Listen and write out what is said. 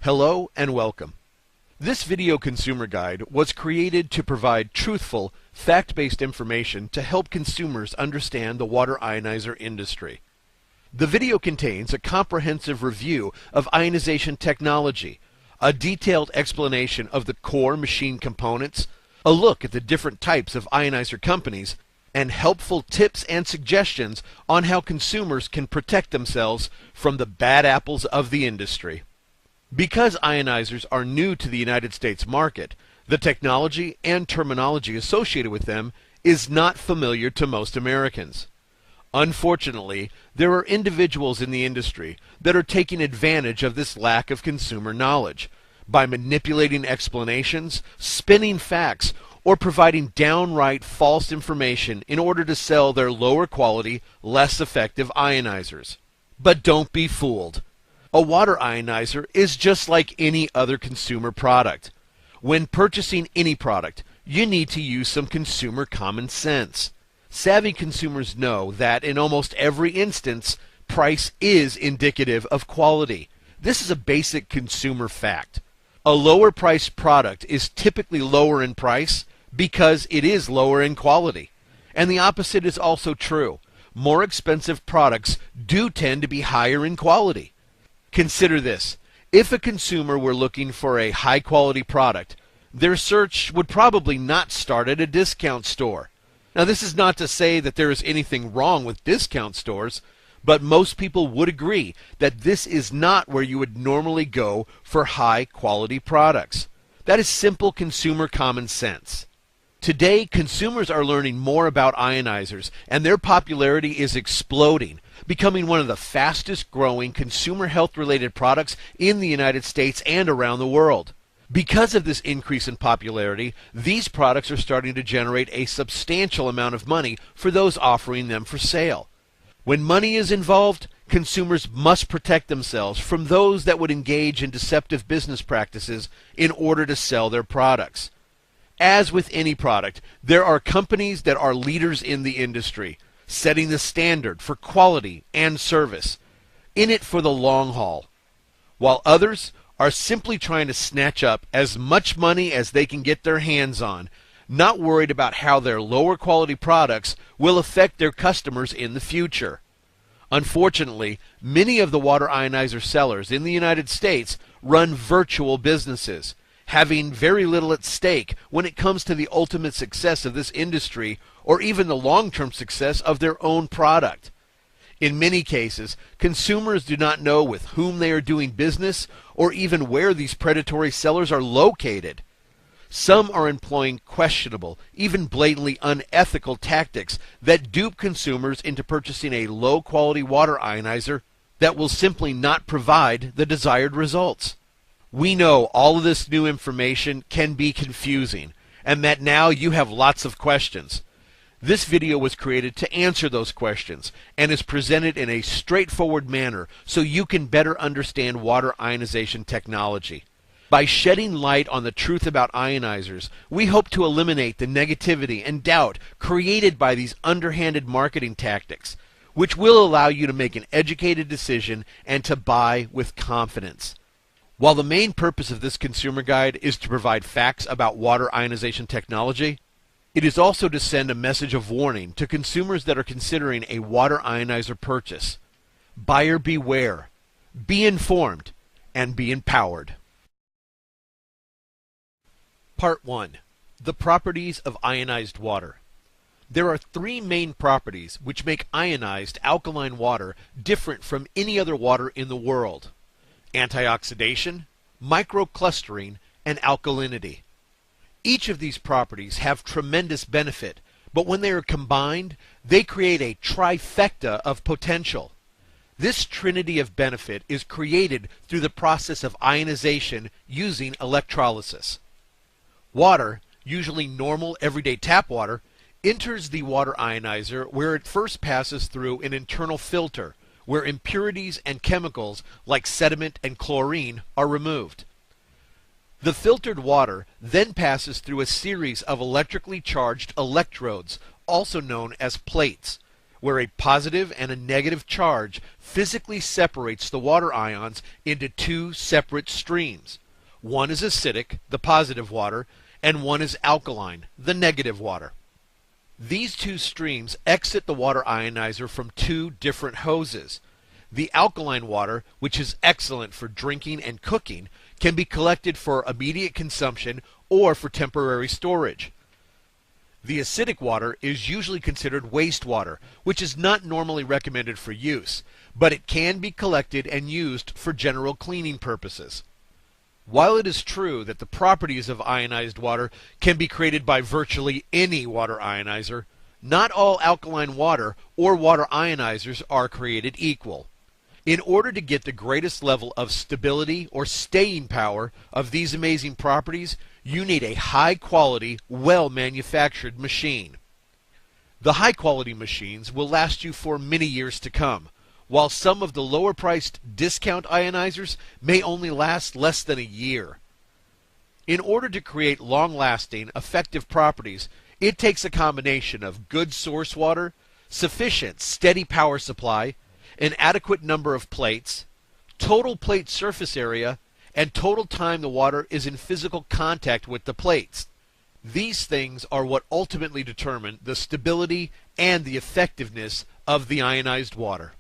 Hello and welcome. This video consumer guide was created to provide truthful, fact-based information to help consumers understand the water ionizer industry. The video contains a comprehensive review of ionization technology, a detailed explanation of the core machine components, a look at the different types of ionizer companies, and helpful tips and suggestions on how consumers can protect themselves from the bad apples of the industry. Because ionizers are new to the United States market, the technology and terminology associated with them is not familiar to most Americans. Unfortunately, there are individuals in the industry that are taking advantage of this lack of consumer knowledge by manipulating explanations, spinning facts, or providing downright false information in order to sell their lower quality, less effective ionizers. But don't be fooled. A water ionizer is just like any other consumer product. When purchasing any product, you need to use some consumer common sense. Savvy consumers know that in almost every instance, price is indicative of quality. This is a basic consumer fact. A lower priced product is typically lower in price because it is lower in quality. And the opposite is also true. More expensive products do tend to be higher in quality. Consider this. If a consumer were looking for a high-quality product, their search would probably not start at a discount store. Now, this is not to say that there is anything wrong with discount stores, but most people would agree that this is not where you would normally go for high-quality products. That is simple consumer common sense. Today, consumers are learning more about ionizers, and their popularity is exploding, becoming one of the fastest growing consumer health related products in the United States and around the world. Because of this increase in popularity, these products are starting to generate a substantial amount of money for those offering them for sale. When money is involved, consumers must protect themselves from those that would engage in deceptive business practices in order to sell their products. As with any product, there are companies that are leaders in the industry, setting the standard for quality and service, in it for the long haul, while others are simply trying to snatch up as much money as they can get their hands on, not worried about how their lower quality products will affect their customers in the future. Unfortunately, many of the water ionizer sellers in the United States run virtual businesses, having very little at stake when it comes to the ultimate success of this industry or even the long-term success of their own product. In many cases, consumers do not know with whom they are doing business or even where these predatory sellers are located. Some are employing questionable, even blatantly unethical tactics that dupe consumers into purchasing a low-quality water ionizer that will simply not provide the desired results. We know all of this new information can be confusing, and that now you have lots of questions. This video was created to answer those questions and is presented in a straightforward manner so you can better understand water ionization technology. By shedding light on the truth about ionizers, we hope to eliminate the negativity and doubt created by these underhanded marketing tactics, which will allow you to make an educated decision and to buy with confidence. While the main purpose of this consumer guide is to provide facts about water ionization technology, it is also to send a message of warning to consumers that are considering a water ionizer purchase. Buyer beware, be informed, and be empowered. Part 1. The properties of ionized water. There are three main properties which make ionized alkaline water different from any other water in the world: antioxidation, microclustering, and alkalinity. Each of these properties have tremendous benefit, but when they are combined, they create a trifecta of potential. This trinity of benefit is created through the process of ionization using electrolysis. Water, usually normal everyday tap water, enters the water ionizer where it first passes through an internal filter, where impurities and chemicals like sediment and chlorine are removed. The filtered water then passes through a series of electrically charged electrodes, also known as plates, where a positive and a negative charge physically separates the water ions into two separate streams. One is acidic, the positive water, and one is alkaline, the negative water. These two streams exit the water ionizer from two different hoses. The alkaline water, which is excellent for drinking and cooking, can be collected for immediate consumption or for temporary storage. The acidic water is usually considered wastewater, which is not normally recommended for use, but it can be collected and used for general cleaning purposes. While it is true that the properties of ionized water can be created by virtually any water ionizer, not all alkaline water or water ionizers are created equal. In order to get the greatest level of stability or staying power of these amazing properties, you need a high-quality, well-manufactured machine. The high-quality machines will last you for many years to come, while some of the lower-priced discount ionizers may only last less than a year. In order to create long-lasting, effective properties, it takes a combination of good source water, sufficient steady power supply, an adequate number of plates, total plate surface area, and total time the water is in physical contact with the plates. These things are what ultimately determine the stability and the effectiveness of the ionized water.